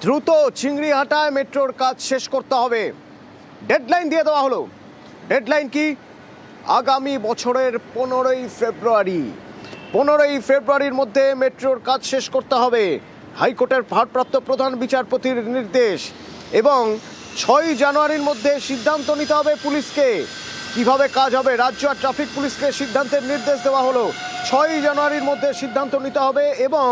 দ্রুত চিংড়িহাটায় মেট্রোর কাজ শেষ করতে হবে, ডেডলাইন দিয়ে দেওয়া হলো। ডেডলাইন কি? আগামী বছরের 15ই ফেব্রুয়ারি। 15ই ফেব্রুয়ারির মধ্যে মেট্রোর কাজ শেষ করতে হবে, হাইকোর্টের ভারপ্রাপ্ত প্রধান বিচারপতির নির্দেশ। এবং 6ই জানুয়ারির মধ্যে সিদ্ধান্ত নিতে হবে পুলিশকে কিভাবে কাজ হবে। রাজ্য আর ট্রাফিক পুলিশকে সিদ্ধান্তের নির্দেশ দেওয়া হলো, 6ই জানুয়ারির মধ্যে সিদ্ধান্ত নিতে হবে এবং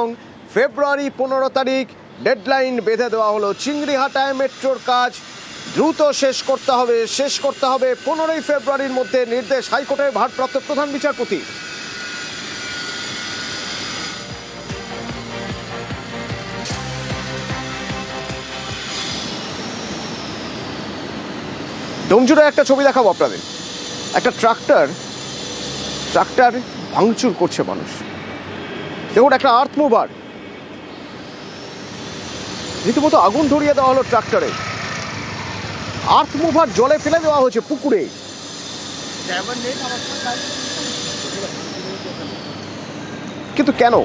ফেব্রুয়ারি 15 তারিখ ডেডলাইন বেঁধে দেওয়া হলো। চিংড়িহাটায় মেট্রোর কাজ দ্রুত শেষ করতে হবে 15ই ফেব্রুয়ারির মধ্যে নির্দেশ হাইকোর্টের ভারপ্রাপ্ত প্রধান বিচারপতি। ডোমজুড়ে একটা ছবি দেখাবো আপনাদের। একটা ট্রাক্টর ভাঙচুর করছে মানুষ। দেখুন, একটা আর্থ মুভার, রীতিমতো আগুন ধরিয়ে দেওয়া হলো ট্রাক্টরে। আর্থ মুভার জলে ফেলে দেওয়া হয়েছে পুকুরে। কিন্তু কেন?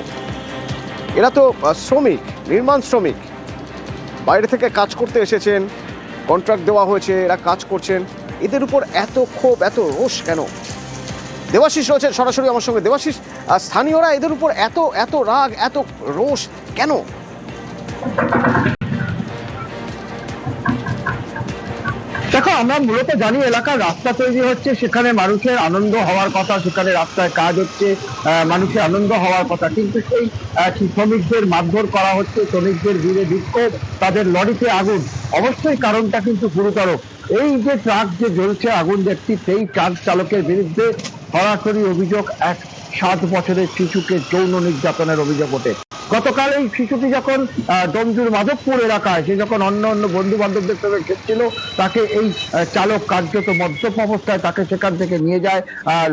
এরা তো শ্রমিক, নির্মাণ শ্রমিক, বাইরে থেকে কাজ করতে এসেছেন, কন্ট্রাক্ট দেওয়া হয়েছে, এরা কাজ করছেন, এদের উপর এত ক্ষোভ, এত রোষ কেন? দেবাশিস রয়েছেন সরাসরি আমার সঙ্গে। দেবাশিস, স্থানীয়রা এদের উপর এত রাগ, এত রোষ কেন? দেখো, আমরা মূলত জানি এলাকার রাস্তা তৈরি হচ্ছে, সেখানে মানুষের আনন্দ হওয়ার কথা, সেখানে রাস্তায় কাজ হচ্ছে, মানুষের আনন্দ হওয়ার কথা, কিন্তু সেই শ্রমিকদের মারধর করা হচ্ছে, শ্রমিকদের ভিড়ে বিক্ষোভ, তাদের লরিতে আগুন। অবশ্যই কারণটা কিন্তু গুরুতর। এই যে ট্রাক যে জ্বলছে, আগুন দেখছি, সেই ট্রাক চালকের বিরুদ্ধে সরাসরি অভিযোগ এক 7 বছরের শিশুকে যৌন নির্যাতনের অভিযোগ ওঠে। গতকাল এই শিশুটি যখন ডোমজুর মাধবপুর এলাকায়, সে যখন অন্য বন্ধু বান্ধবদের সঙ্গে খেলছিল, তাকে এই চালক কার্যত মদ্যপ অবস্থায় তাকে সেখান থেকে নিয়ে যায়,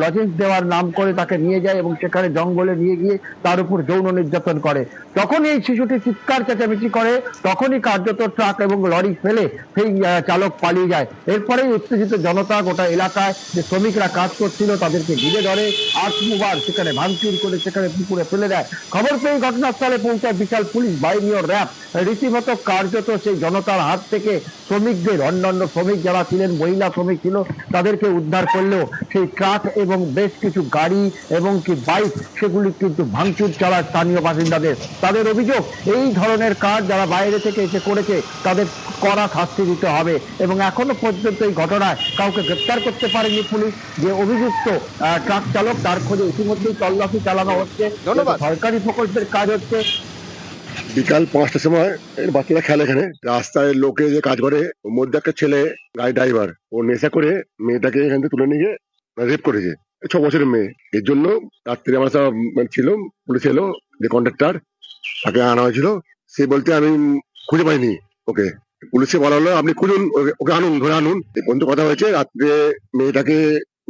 লজেন্স দেওয়ার নাম করে তাকে নিয়ে যায় এবং সেখানে জঙ্গলে নিয়ে গিয়ে তার উপর যৌন নির্যাতন করে। তখন এই শিশুটি চিৎকার চেঁচামেচি করে, তখনই কার্যত ট্রাক এবং লরি ফেলে সেই চালক পালিয়ে যায়। এরপরেই উত্তেজিত জনতা গোটা এলাকায় যে শ্রমিকরা কাজ করছিল তাদেরকে ঘিরে ধরে, আর্থ মুভার সেখানে ভাঙচুর করে সেখানে পুকুরে ফেলে দেয়। খবর পেয়ে ঘটনাস্থলে পৌঁছায় বিশাল পুলিশ বাহিনী ও র্যাব। রীতিমতো কার্যত সেই জনতার হাত থেকে শ্রমিকদের, অন্যান্য শ্রমিক যারা ছিলেন, মহিলা শ্রমিক ছিল, তাদেরকে উদ্ধার করলেও সেই ট্রাক এবং বেশ কিছু গাড়ি এবং কি বাইক, সেগুলি কিন্তু ভাঙচুর চালায় স্থানীয় বাসিন্দাদের। তাদের অভিযোগ, এই ধরনের কাজ যারা বাইরে থেকে এসে করেছে তাদের কড়া শাস্তি দিতে হবে। এবং এখনো পর্যন্ত এই ঘটনায় কাউকে গ্রেপ্তার করতে পারেনি পুলিশ। যে অভিযুক্ত ট্রাক চালক, তার খোঁজে ইতিমধ্যেই তল্লাশি চালানো হচ্ছে। সরকারি প্রকল্পের কাজ হচ্ছে। বিকাল 5টার সময় বাচ্চারা খেলে এখানে, রাস্তায় লোকে যে কাজ করে, ওর মধ্যে একটা ছেলে গাড়ি ড্রাইভার, ও নেশা করে মেয়েটাকে এখান থেকে তুলে নিয়ে রেপ করেছে। 6 বছরের মেয়ে। এর জন্য রাত্রে আমরা সব ছিল, পুলিশ এলো, যে কন্ট্রাক্টর, তাকে আনা হয়েছিল। সে বলতে আমি খুঁজে পাইনি ওকে। পুলিশে বলা হলো আপনি খুঁজুন, ওকে আনুন, ধরে আনুন। এই পর্যন্ত কথা হয়েছে। রাত্রে মেয়েটাকে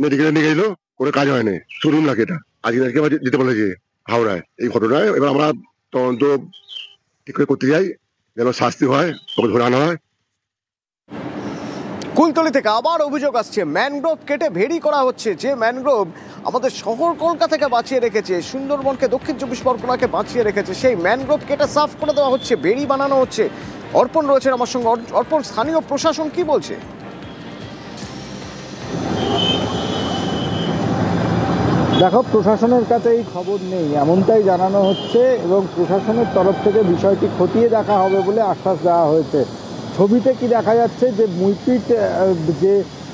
মেডিকেলে নিয়ে গেল, কোনো কাজ হয়নি। শুনুন না, এটা আজকে যেতে বলেছে হাওড়ায় এই ঘটনায়। এবার আমরা তদন্ত ঠিক করে করতে যাই, যেন শাস্তি হয়, ওকে ধরে আনা হয়। কুলতলি থেকে আবার অভিযোগ আসছে, ম্যানগ্রোভ কেটে ভেড়ি করা হচ্ছে। যে ম্যানগ্রোভ আমাদের শহর কলকাতাকে বাঁচিয়ে রেখেছে, সুন্দরবনকে, দক্ষিণ 24 পরগনাকে বাঁচিয়ে রেখেছে, সেই ম্যানগ্রোভ কেটে সাফ করে দেওয়া হচ্ছে, ভেড়ি বানানো হচ্ছে। অর্পণ রয়েছেন আমার সঙ্গে। অর্পণ, স্থানীয় প্রশাসন কি বলছে? দেখো, প্রশাসনের কাছে এই খবর নেই এমনটাই জানানো হচ্ছে এবং প্রশাসনের তরফ থেকে বিষয়টি খতিয়ে দেখা হবে বলে আশ্বাস দেওয়া হয়েছে। ছবিতে কি দেখা যাচ্ছে যে মুইপিট যে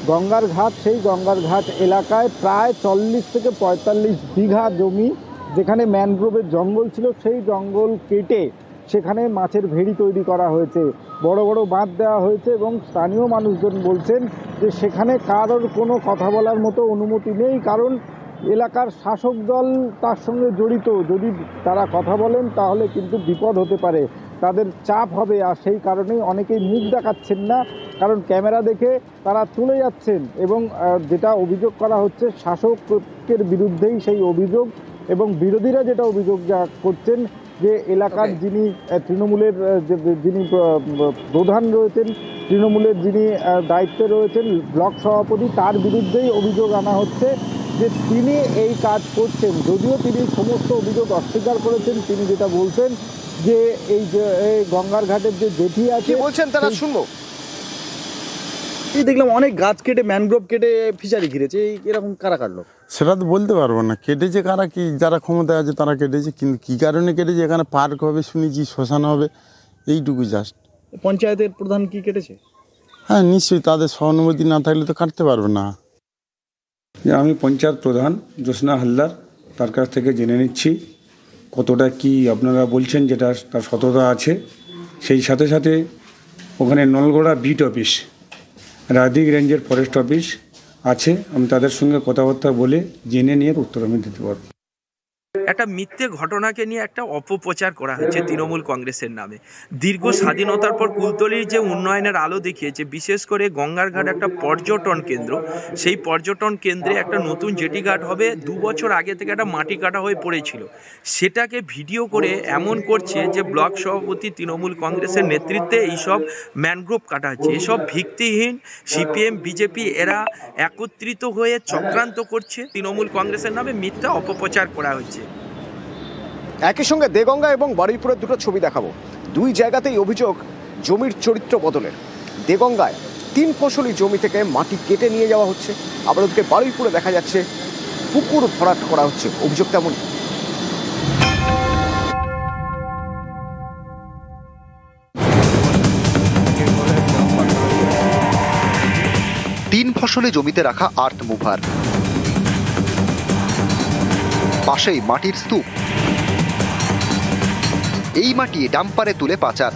গঙ্গার ঘাট, সেই গঙ্গার ঘাট এলাকায় প্রায় 40 থেকে 45 বিঘা জমি, যেখানে ম্যানগ্রোভের জঙ্গল ছিল, সেই জঙ্গল কেটে সেখানে মাছের ভেড়ি তৈরি করা হয়েছে, বড় বড় বাঁধ দেওয়া হয়েছে এবং স্থানীয় মানুষজন বলছেন যে সেখানে কারোর কোনো কথা বলার মতো অনুমতি নেই, কারণ এলাকার শাসক দল তার সঙ্গে জড়িত। যদি তারা কথা বলেন তাহলে কিন্তু বিপদ হতে পারে, তাদের চাপ হবে। আর সেই কারণেই অনেকেই মুখ দেখাচ্ছেন না, কারণ ক্যামেরা দেখে তারা চলে যাচ্ছেন। এবং যেটা অভিযোগ করা হচ্ছে, শাসকের বিরুদ্ধেই সেই অভিযোগ, এবং বিরোধীরা যেটা অভিযোগ যা করছেন যে এলাকার যিনি তৃণমূলের যিনি প্রধান রয়েছেন, তৃণমূলের যিনি দায়িত্বে রয়েছেন ব্লক সভাপতি, তার বিরুদ্ধেই অভিযোগ আনা হচ্ছে যে তিনি এই কাজ করছেন। যদিও তিনি সমস্ত অভিযোগ অস্বীকার করেছেন, তিনি যেটা বলছেন যে এই যে এই গঙ্গার ঘাটের যে জেটি কি আছে বলছেন তারা শুনবো। এই দেখলাম অনেক গাছ কেটে ম্যানগ্রোভ কেটে ফিশারি ঘিরেছে, এরকম কারা কাটলো? সেটা তো বলতে পারবো না, কেটেছে কারা, কি যারা ক্ষমতায় আছে তারা কেটেছে, কিন্তু কী কারণে কেটেছে, এখানে পার্ক হবে শুনেছি, শ্মশান হবে, এইটুকু জাস্ট। পঞ্চায়েতের প্রধান কি কেটেছে? হ্যাঁ নিশ্চয়ই, তাদের সহানুভূতি না থাকলে তো কাটতে পারবে না। আমি পঞ্চায়েত প্রধান জ্যোৎস্না হালদার, তার কাছ থেকে জেনে নিচ্ছি কতটা কি আপনারা বলছেন যেটা তার সততা আছে। সেই সাথে সাথে ওখানে নলগোড়া বিট অফিস, রায়দিঘি রেঞ্জের ফরেস্ট অফিস আছে, আমি তাদের সঙ্গে কথাবার্তা বলে জেনে নিয়ে উত্তর আমি দিতে পারবো। একটা মিথ্যে ঘটনাকে নিয়ে একটা অপপ্রচার করা হচ্ছে তৃণমূল কংগ্রেসের নামে। দীর্ঘ স্বাধীনতার পর কুলতলির যে উন্নয়নের আলো দেখিয়েছে, বিশেষ করে গঙ্গার ঘাট একটা পর্যটন কেন্দ্র, সেই পর্যটন কেন্দ্রে একটা নতুন জেটি ঘাট হবে। 2 বছর আগে থেকে একটা মাটি কাটা হয়ে পড়েছিল, সেটাকে ভিডিও করে এমন করছে যে ব্লক সভাপতি তৃণমূল কংগ্রেসের নেতৃত্বে এইসব ম্যানগ্রোভ কাটা হচ্ছে। এসব ভিত্তিহীন সিপিএম বিজেপি এরা একত্রিত হয়ে চক্রান্ত করছে, তৃণমূল কংগ্রেসের নামে মিথ্যা অপপ্রচার করা হচ্ছে। একই সঙ্গে দেগঙ্গা এবং বারুইপুরের দুটো ছবি দেখাবো। দুই জায়গাতেই অভিযোগ জমির চরিত্র বদলের। দেগঙ্গায় 3 ফসলি জমি থেকে মাটি কেটে নিয়ে যাওয়া হচ্ছে, আবার ওদিকে বারুইপুরে দেখা যাচ্ছে পুকুর ভরাট করা হচ্ছে, অভিযোগ তেমন। 3 ফসলি জমিতে রাখা আর্থ মুভার, পাশেই মাটির স্তূপ, এই মাটি ডাম্পারে তুলে পাচার।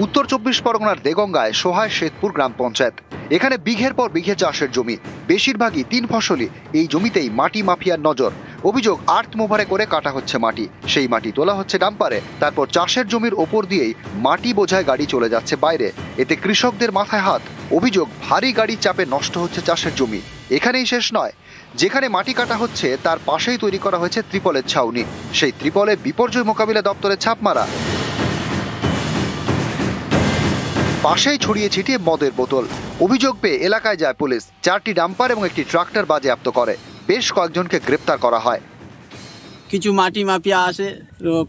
উত্তর 24 পরগনার দেগঙ্গায় সোহায় শেতপুর গ্রাম পঞ্চায়েত। এখানে বিঘের পর বিঘে চাষের জমি, বেশিরভাগই 3 ফসলি। এই জমিতেই মাটি মাফিয়ার নজর। অভিযোগ আর্থ মুভারে করে কাটা হচ্ছে মাটি, সেই মাটি তোলা হচ্ছে ডাম্পারে, তারপর চাষের জমির ওপর দিয়েই মাটি বোঝায় গাড়ি চলে যাচ্ছে বাইরে। এতে কৃষকদের মাথায় হাত। অভিযোগ ভারী গাড়ির চাপে নষ্ট হচ্ছে চাষের জমি। এখানেই শেষ নয়, যেখানে মাটি কাটা হচ্ছে তার পাশেই তৈরি করা হয়েছে ত্রিপলের ছাউনি। সেই ত্রিপলে বিপর্যয় মোকাবিলা দপ্তরের ছাপ মারা। পাশেই ছড়িয়ে ছিটিয়ে মদের বোতল। অভিযোগ পেয়ে এলাকায় যায় পুলিশ। 4টি ডাম্পার এবং একটি ট্রাক্টর বাজেয়াপ্ত করে। বেশ কয়েকজনকে গ্রেপ্তার করা হয়। কিছু মাটি মাফিয়া আসে,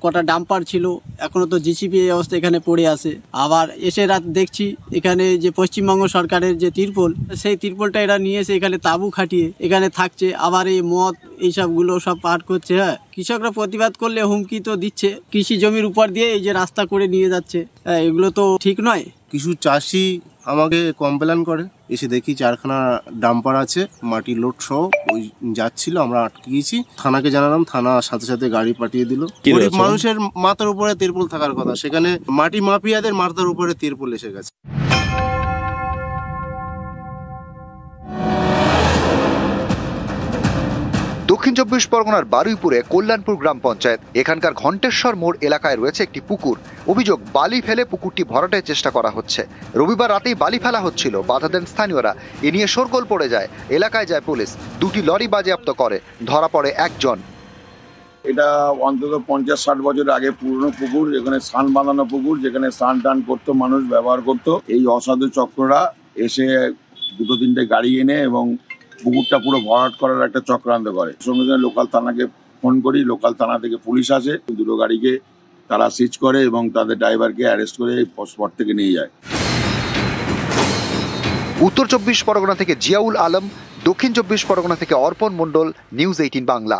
কটা ডাম্পার ছিল, এখনো তো জিসিপি এই অবস্থা এখানে পড়ে আছে। আবার এসে রাত দেখছি এখানে যে পশ্চিমবঙ্গ সরকারের যে তিরপল, সেই তিরপলটা এরা নিয়ে এসে এখানে তাঁবু খাটিয়ে এখানে থাকছে। আবার এই মদ এইসবগুলো সব পাঠ করছে। হ্যাঁ, কৃষকরা প্রতিবাদ করলে হুমকি তো দিচ্ছে, কৃষি জমির উপর দিয়ে এই যে রাস্তা করে নিয়ে যাচ্ছে। হ্যাঁ, এগুলো তো ঠিক নয়। কিছু চাষি আমাকে কমপ্লেন করে, এসে দেখি 4খানা ডাম্পার আছে, মাটি লোড সহ ওই যাচ্ছিল, আমরা আটকে গেছি। থানাকে জানালাম, থানা সাথে সাথে গাড়ি পাঠিয়ে দিল। গরিব মানুষের মাথার উপরে তিরপল থাকার কথা, সেখানে মাটি মাফিয়াদের মাথার উপরে তিরপল এসে গেছে। দক্ষিণ 24 পরগনার বারুইপুরে কল্যাণপুর গ্রাম পঞ্চায়েত। এখানকার ঘণ্টেশ্বর মোড় এলাকায় রয়েছে একটি পুকুর। অভিযোগ বালি ফেলে পুকুরটি ভরাটের চেষ্টা করা হচ্ছে। রবিবার রাতেই বালি ফেলা হচ্ছিল, বাধা দেন স্থানীয়রা। এ নিয়ে শোরগোল পড়ে যায়। এলাকায় যায় পুলিশ, 2টি লরি বাজেয়াপ্ত করে। ধরা পড়ে একজন। এটা অন্তত 50-60 বছর আগে পুরনো পুকুর, যেখানে স্নান বাঁধানো পুকুর, যেখানে স্নান টান করতো, মানুষ ব্যবহার করতো। এই অসাধু চক্ররা এসে 2-3টে গাড়ি এনে এবং পুকুরটা পুরো ভরাট করার একটা চক্রান্ত করে। সঙ্গে সঙ্গে লোকাল থানাকে ফোন করি, লোকাল থানা থেকে পুলিশ আসে, 2 গাড়িকে তারা সিজ করে এবং তাদের ড্রাইভারকে অ্যারেস্ট করে স্পট থেকে নিয়ে যায়। উত্তর 24 পরগনা থেকে জিয়াউল আলম, দক্ষিণ 24 পরগনা থেকে অর্পণ মণ্ডল, নিউজ 18 বাংলা।